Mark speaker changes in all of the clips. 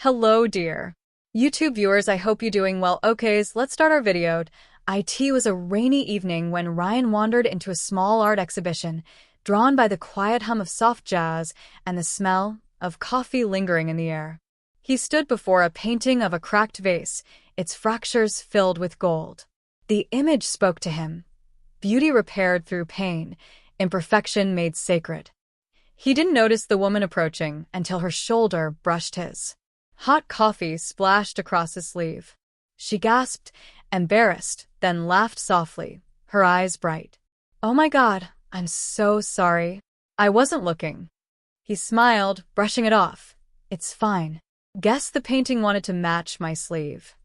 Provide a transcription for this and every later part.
Speaker 1: Hello, dear YouTube viewers, I hope you're doing well. Okay, let's start our video. It was a rainy evening when Ryan wandered into a small art exhibition, drawn by the quiet hum of soft jazz and the smell of coffee lingering in the air. He stood before a painting of a cracked vase, its fractures filled with gold. The image spoke to him. Beauty repaired through pain, imperfection made sacred. He didn't notice the woman approaching until her shoulder brushed his. Hot coffee splashed across his sleeve. She gasped, embarrassed, then laughed softly, her eyes bright. "Oh my God, I'm so sorry. I wasn't looking." He smiled, brushing it off. "It's fine. Guess the painting wanted to match my sleeve."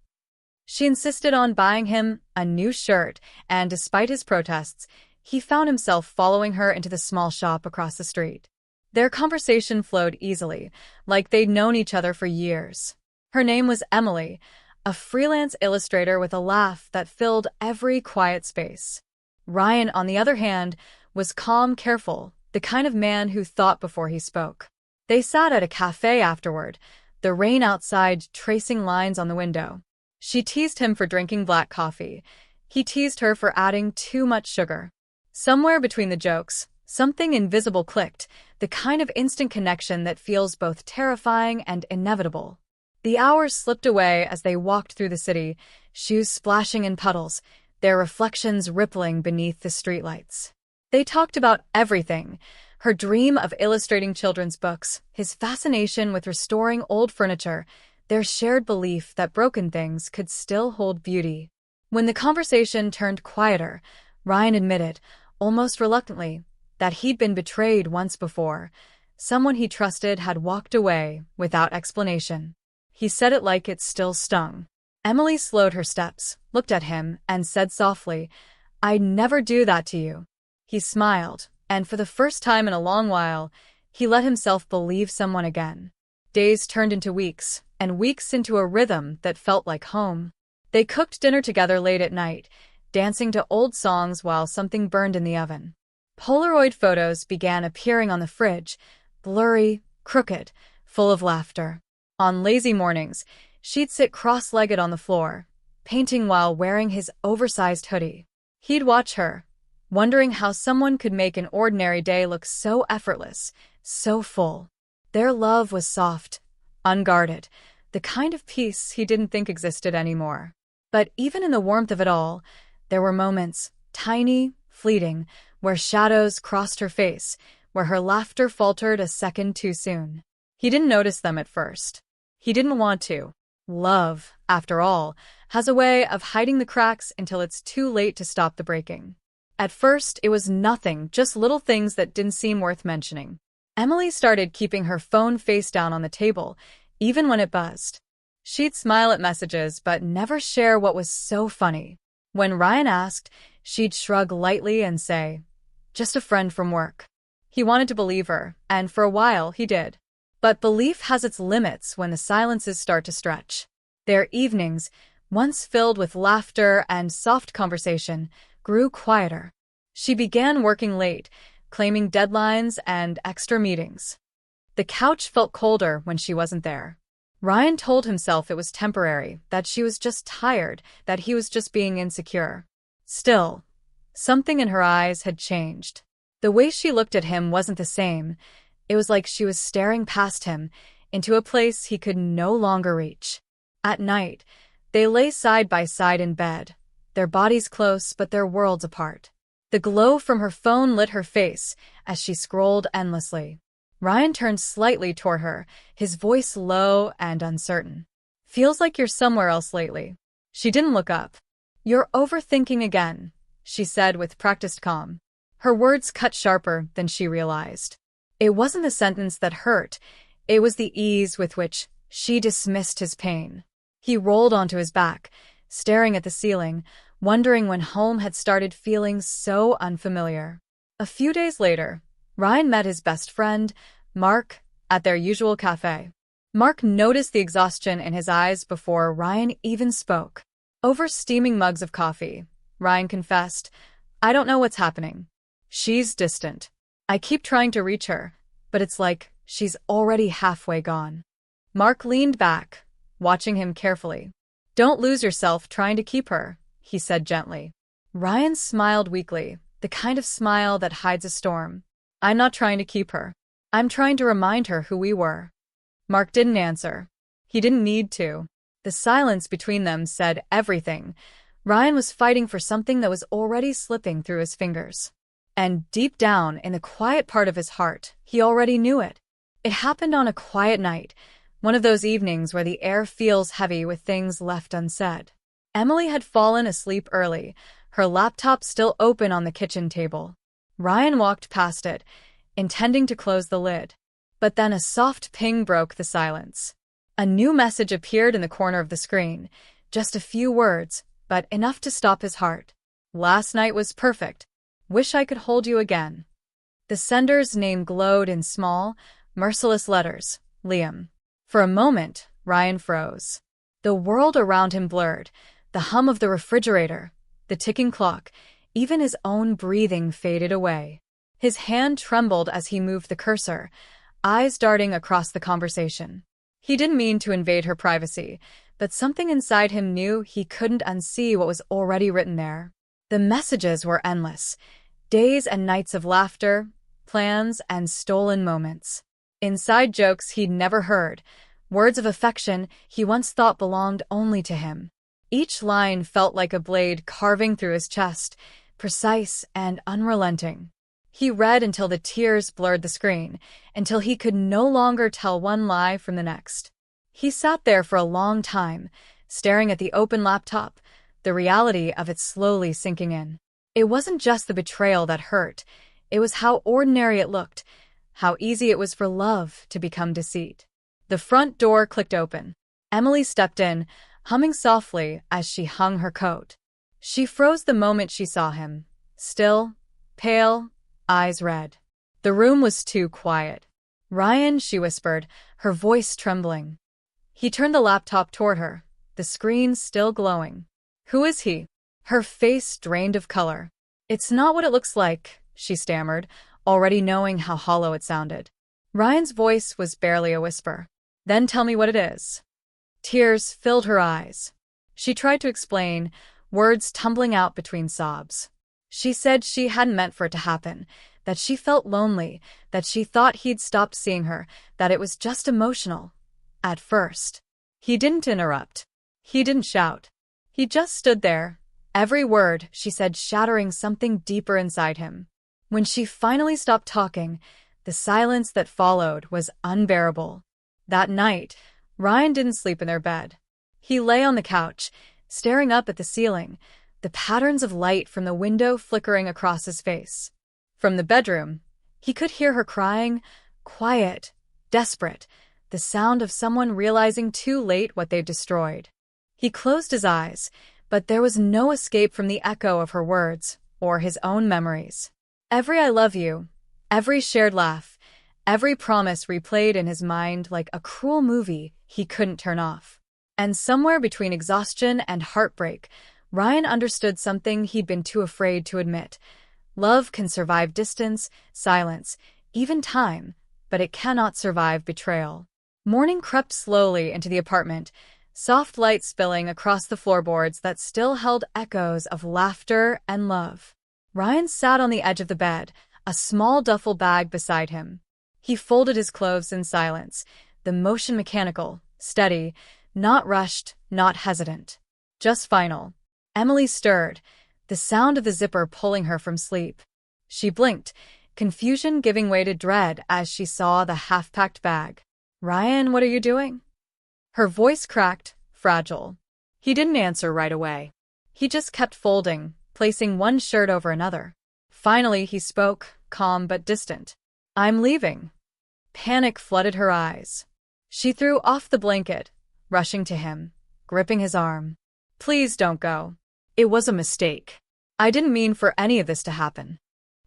Speaker 1: She insisted on buying him a new shirt, and despite his protests, he found himself following her into the small shop across the street. Their conversation flowed easily, like they'd known each other for years. Her name was Emily, a freelance illustrator with a laugh that filled every quiet space. Ryan, on the other hand, was calm, careful, the kind of man who thought before he spoke. They sat at a cafe afterward, the rain outside tracing lines on the window. She teased him for drinking black coffee. He teased her for adding too much sugar. Somewhere between the jokes, something invisible clicked, the kind of instant connection that feels both terrifying and inevitable. The hours slipped away as they walked through the city, shoes splashing in puddles, their reflections rippling beneath the streetlights. They talked about everything: her dream of illustrating children's books, his fascination with restoring old furniture, their shared belief that broken things could still hold beauty. When the conversation turned quieter, Ryan admitted, almost reluctantly, that he'd been betrayed once before. Someone he trusted had walked away without explanation. He said it like it still stung. Emily slowed her steps, looked at him, and said softly, "I'd never do that to you." He smiled, and for the first time in a long while, he let himself believe someone again. Days turned into weeks, and weeks into a rhythm that felt like home. They cooked dinner together late at night, dancing to old songs while something burned in the oven. Polaroid photos began appearing on the fridge, blurry, crooked, full of laughter. On lazy mornings, she'd sit cross-legged on the floor, painting while wearing his oversized hoodie. He'd watch her, wondering how someone could make an ordinary day look so effortless, so full. Their love was soft, unguarded, the kind of peace he didn't think existed anymore. But even in the warmth of it all, there were moments, tiny, fleeting, where shadows crossed her face, where her laughter faltered a second too soon. He didn't notice them at first. He didn't want to. Love, after all, has a way of hiding the cracks until it's too late to stop the breaking. At first, it was nothing, just little things that didn't seem worth mentioning. Emily started keeping her phone face down on the table, even when it buzzed. She'd smile at messages, but never share what was so funny. When Ryan asked, she'd shrug lightly and say, "Just a friend from work." He wanted to believe her, and for a while he did. But belief has its limits when the silences start to stretch. Their evenings, once filled with laughter and soft conversation, grew quieter. She began working late, claiming deadlines and extra meetings. The couch felt colder when she wasn't there. Ryan told himself it was temporary, that she was just tired, that he was just being insecure. Still, something in her eyes had changed. The way she looked at him wasn't the same. It was like she was staring past him, into a place he could no longer reach. At night, they lay side by side in bed, their bodies close but their worlds apart. The glow from her phone lit her face as she scrolled endlessly. Ryan turned slightly toward her, his voice low and uncertain. "Feels like you're somewhere else lately." She didn't look up. "You're overthinking again," she said with practiced calm. Her words cut sharper than she realized. It wasn't the sentence that hurt, it was the ease with which she dismissed his pain. He rolled onto his back, staring at the ceiling, wondering when home had started feeling so unfamiliar. A few days later, Ryan met his best friend, Mark, at their usual cafe. Mark noticed the exhaustion in his eyes before Ryan even spoke. Over steaming mugs of coffee, Ryan confessed, "I don't know what's happening. She's distant. I keep trying to reach her, but it's like she's already halfway gone." Mark leaned back, watching him carefully. "Don't lose yourself trying to keep her," he said gently. Ryan smiled weakly, the kind of smile that hides a storm. "I'm not trying to keep her. I'm trying to remind her who we were." Mark didn't answer. He didn't need to. The silence between them said everything. Ryan was fighting for something that was already slipping through his fingers. And deep down, in the quiet part of his heart, he already knew it. It happened on a quiet night, one of those evenings where the air feels heavy with things left unsaid. Emily had fallen asleep early, her laptop still open on the kitchen table. Ryan walked past it, intending to close the lid. But then a soft ping broke the silence. A new message appeared in the corner of the screen. Just a few words, but enough to stop his heart. "Last night was perfect. Wish I could hold you again." The sender's name glowed in small, merciless letters, Liam. For a moment, Ryan froze. The world around him blurred, the hum of the refrigerator, the ticking clock, even his own breathing faded away. His hand trembled as he moved the cursor, eyes darting across the conversation. He didn't mean to invade her privacy, but something inside him knew he couldn't unsee what was already written there. The messages were endless. Days and nights of laughter, plans, and stolen moments. Inside jokes he'd never heard, words of affection he once thought belonged only to him. Each line felt like a blade carving through his chest, precise and unrelenting. He read until the tears blurred the screen, until he could no longer tell one lie from the next. He sat there for a long time, staring at the open laptop, the reality of it slowly sinking in. It wasn't just the betrayal that hurt, it was how ordinary it looked, how easy it was for love to become deceit. The front door clicked open. Emily stepped in, humming softly as she hung her coat. She froze the moment she saw him, still, pale, eyes red. The room was too quiet. "Ryan," she whispered, her voice trembling. He turned the laptop toward her, the screen still glowing. "Who is he?" Her face drained of color. "It's not what it looks like," she stammered, already knowing how hollow it sounded. Ryan's voice was barely a whisper. "Then tell me what it is." Tears filled her eyes. She tried to explain, words tumbling out between sobs. She said she hadn't meant for it to happen, that she felt lonely, that she thought he'd stopped seeing her, that it was just emotional. At first. He didn't interrupt. He didn't shout. He just stood there, every word she said shattering something deeper inside him. When she finally stopped talking, the silence that followed was unbearable. That night, Ryan didn't sleep in their bed. He lay on the couch, staring up at the ceiling, the patterns of light from the window flickering across his face. From the bedroom, he could hear her crying, quiet, desperate, the sound of someone realizing too late what they'd destroyed. He closed his eyes, but there was no escape from the echo of her words or his own memories. Every "I love you," every shared laugh, every promise replayed in his mind like a cruel movie he couldn't turn off. And somewhere between exhaustion and heartbreak, Ryan understood something he'd been too afraid to admit. Love can survive distance, silence, even time, but it cannot survive betrayal. Morning crept slowly into the apartment, soft light spilling across the floorboards that still held echoes of laughter and love. Ryan sat on the edge of the bed, a small duffel bag beside him. He folded his clothes in silence, the motion mechanical, steady, not rushed, not hesitant. Just final. Emily stirred, the sound of the zipper pulling her from sleep. She blinked, confusion giving way to dread as she saw the half-packed bag. "Ryan, what are you doing?" Her voice cracked, fragile. He didn't answer right away. He just kept folding, placing one shirt over another. Finally, he spoke, calm but distant. "I'm leaving." Panic flooded her eyes. She threw off the blanket, rushing to him, gripping his arm. "Please don't go. It was a mistake. I didn't mean for any of this to happen."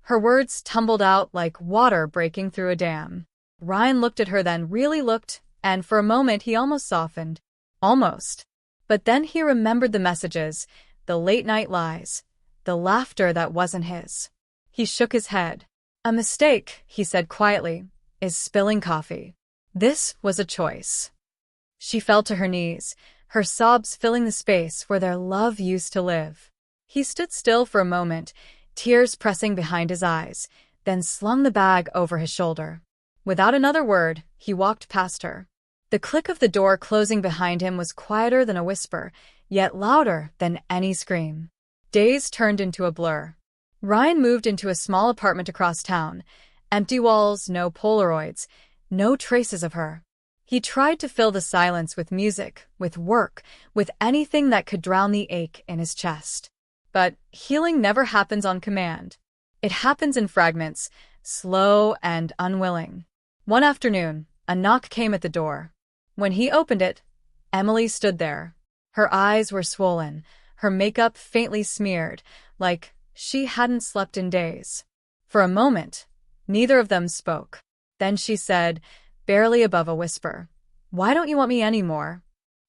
Speaker 1: Her words tumbled out like water breaking through a dam. Ryan looked at her, then really looked, and for a moment he almost softened. Almost. But then he remembered the messages, the late-night lies, the laughter that wasn't his. He shook his head. "A mistake," he said quietly, "is spilling coffee." This was a choice. She fell to her knees, her sobs filling the space where their love used to live. He stood still for a moment, tears pressing behind his eyes, then slung the bag over his shoulder. Without another word, he walked past her. The click of the door closing behind him was quieter than a whisper, yet louder than any scream. Days turned into a blur. Ryan moved into a small apartment across town. Empty walls, no Polaroids, no traces of her. He tried to fill the silence with music, with work, with anything that could drown the ache in his chest. But healing never happens on command. It happens in fragments, slow and unwilling. One afternoon, a knock came at the door. When he opened it, Emily stood there. Her eyes were swollen, her makeup faintly smeared, like she hadn't slept in days. For a moment, neither of them spoke. Then she said, barely above a whisper, "Why don't you want me anymore?"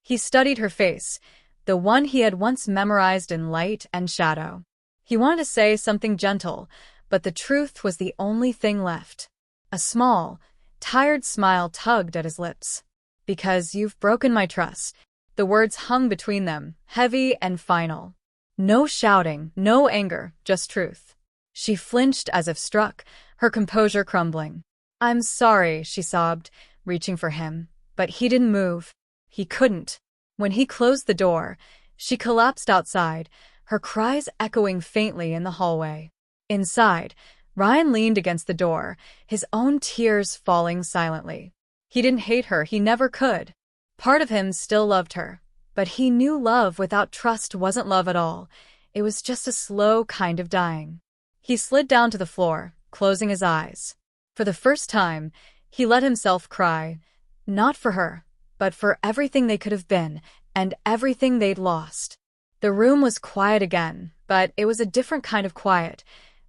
Speaker 1: He studied her face, the one he had once memorized in light and shadow. He wanted to say something gentle, but the truth was the only thing left. A small, tired smile tugged at his lips. "Because you've broken my trust." The words hung between them, heavy and final. No shouting, no anger, just truth. She flinched as if struck, her composure crumbling. "I'm sorry," she sobbed, reaching for him. But he didn't move. He couldn't. When he closed the door, she collapsed outside, her cries echoing faintly in the hallway. Inside, Ryan leaned against the door, his own tears falling silently. He didn't hate her, he never could. Part of him still loved her, but he knew love without trust wasn't love at all. It was just a slow kind of dying. He slid down to the floor, closing his eyes. For the first time, he let himself cry, not for her, but for everything they could have been, and everything they'd lost. The room was quiet again, but it was a different kind of quiet.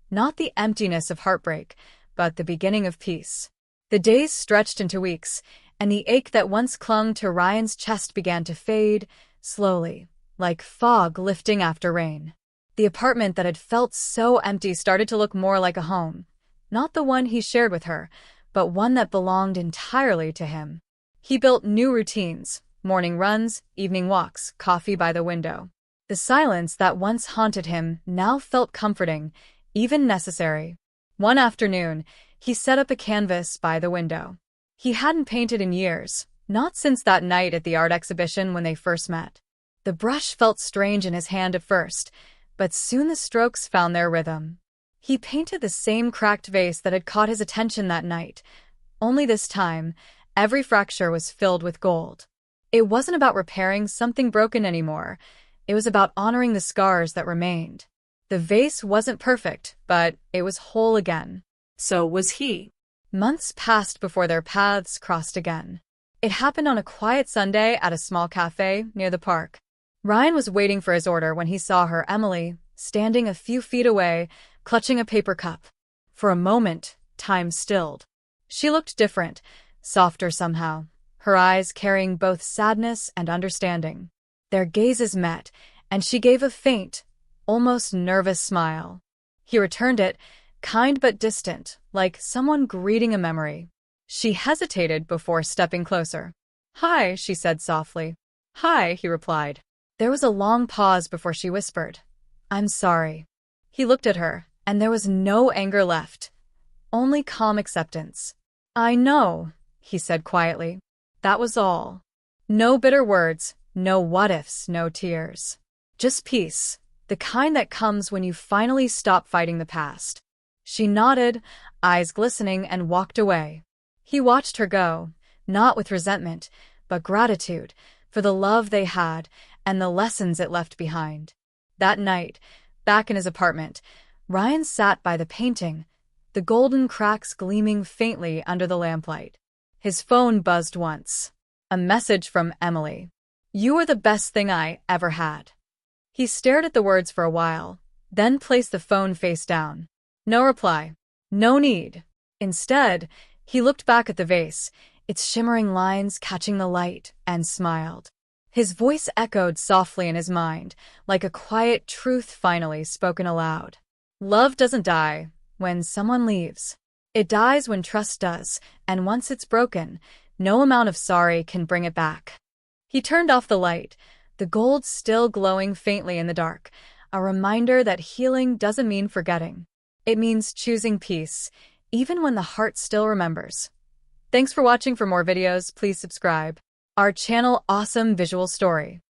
Speaker 1: Not the emptiness of heartbreak, but the beginning of peace. The days stretched into weeks, and the ache that once clung to Ryan's chest began to fade, slowly, like fog lifting after rain. The apartment that had felt so empty started to look more like a home. Not the one he shared with her, but one that belonged entirely to him. He built new routines, morning runs, evening walks, coffee by the window. The silence that once haunted him now felt comforting, even necessary. One afternoon, he set up a canvas by the window. He hadn't painted in years, not since that night at the art exhibition when they first met. The brush felt strange in his hand at first, but soon the strokes found their rhythm. He painted the same cracked vase that had caught his attention that night, only this time, every fracture was filled with gold. It wasn't about repairing something broken anymore. It was about honoring the scars that remained. The vase wasn't perfect, but it was whole again. So was he. Months passed before their paths crossed again. It happened on a quiet Sunday at a small cafe near the park. Ryan was waiting for his order when he saw her, Emily, standing a few feet away, clutching a paper cup. For a moment, time stilled. She looked different, softer somehow, her eyes carrying both sadness and understanding. Their gazes met, and she gave a faint, almost nervous smile. He returned it, kind but distant, like someone greeting a memory. She hesitated before stepping closer. "Hi," she said softly. "Hi," he replied. There was a long pause before she whispered, "I'm sorry." He looked at her, and there was no anger left, only calm acceptance. "I know," he said quietly. That was all. No bitter words, no what-ifs, no tears. Just peace, the kind that comes when you finally stop fighting the past. She nodded, eyes glistening, and walked away. He watched her go, not with resentment, but gratitude for the love they had and the lessons it left behind. That night, back in his apartment, Ryan sat by the painting, the golden cracks gleaming faintly under the lamplight. His phone buzzed once. A message from Emily. "You are the best thing I ever had." He stared at the words for a while, then placed the phone face down. No reply. No need. Instead, he looked back at the vase, its shimmering lines catching the light, and smiled. His voice echoed softly in his mind, like a quiet truth finally spoken aloud. Love doesn't die when someone leaves. It dies when trust does, and once it's broken, no amount of sorry can bring it back. He turned off the light, the gold still glowing faintly in the dark, a reminder that healing doesn't mean forgetting. It means choosing peace, even when the heart still remembers. Thanks for watching. For more videos, please subscribe our channel. Awesome visual story.